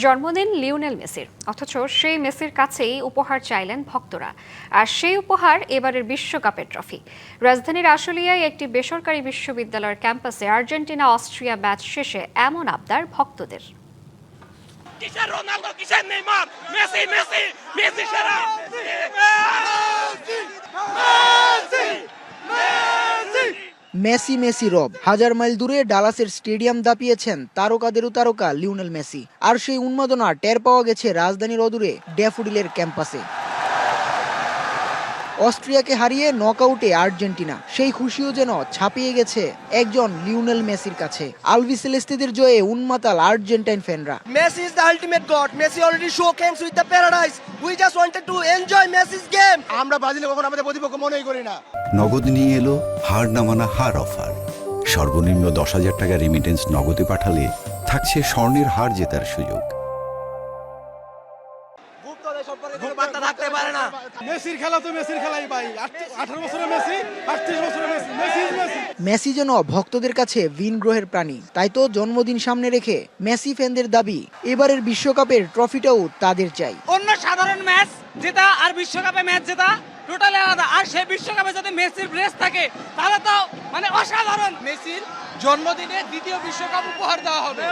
জন্মদিন লিওনেল মেসির, অথচ সেই মেসির কাছেই উপহার চাইলেন ভক্তরা। আর সেই উপহার এবারের বিশ্বকাপের ট্রফি। রাজধানীর আশুলিয়ায় একটি বেসরকারি বিশ্ববিদ্যালয়ের ক্যাম্পাসে আর্জেন্টিনা অস্ট্রিয়া ম্যাচ শেষে এমন আবদার ভক্তদের। কিসের রোনালদো, কিসের নেইমার, মেসি মেসি মেসি সেরা। মেসি মেসি রব হাজার মাইল দূরে ডালাসের স্টেডিয়াম দাপিয়েছেন তারকাদেরও তারকা লিওনেল মেসি। আর সেই উন্মাদনা টের পাওয়া গেছে রাজধানীর অদূরে ড্যাফোডিলের ক্যাম্পাসে। অস্ট্রিয়াকে হারিয়ে নকআউটে আর্জেন্টিনা, সেই খুশিও যেন ছাপিয়ে গেছে একজন লিওনেল মেসির কাছে। আলবিসেলেস্তেদের জয়ে উন্মাতাল Argentine ফ্যানরা। Messi is the ultimate god. Messi already showed hands with the paradise. We just wanted to enjoy Messi's game. আমরা ব্রাজিলে কখনো আমাদের প্রতিপক্ষ মনেই করি না। নগদ নিয়ে এলো হার না মানা হার অফার। সর্বনিম্ন 10,000 টাকা রেমিটেন্স নগদে পাঠালে থাকছে স্বর্ণের হার জেতার সুযোগ। থাকতে পারে না। মেসির খেলা তো মেসির খেলাই ভাই। 18 বছরের মেসি, 38 বছরের মেসি, মেসি মেসি। মেসি যেন ভক্তদের কাছে ভিন গ্রহের প্রাণী। তাই তো জন্মদিন সামনে রেখে মেসি ফ্যানদের দাবি, এবারের বিশ্বকাপের ট্রফিটাও তাদের চাই। অন্য সাধারণ ম্যাচ জেতা আর বিশ্বকাপে ম্যাচ জেতা টোটালি আলাদা। আর সেই বিশ্বকাপে যদি মেসির ব্রেস থাকে তাহলে তো অসাধারণ। মেসির জন্মদিনে দ্বিতীয় বিশ্বকাপ উপহার দেওয়া হবে।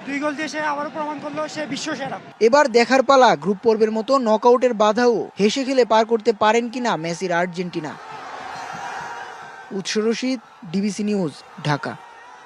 2 গোল দিয়ে সে আবারও প্রমাণ করলো সে বিশ্ব সেরা। এবার দেখার পালা গ্রুপ পর্বের মতো নকআউটের বাধাও হেসে খেলে পার করতে পারেন কিনা মেসির আর্জেন্টিনা। উৎস রশিদ, ডিবিসি নিউজ, ঢাকা।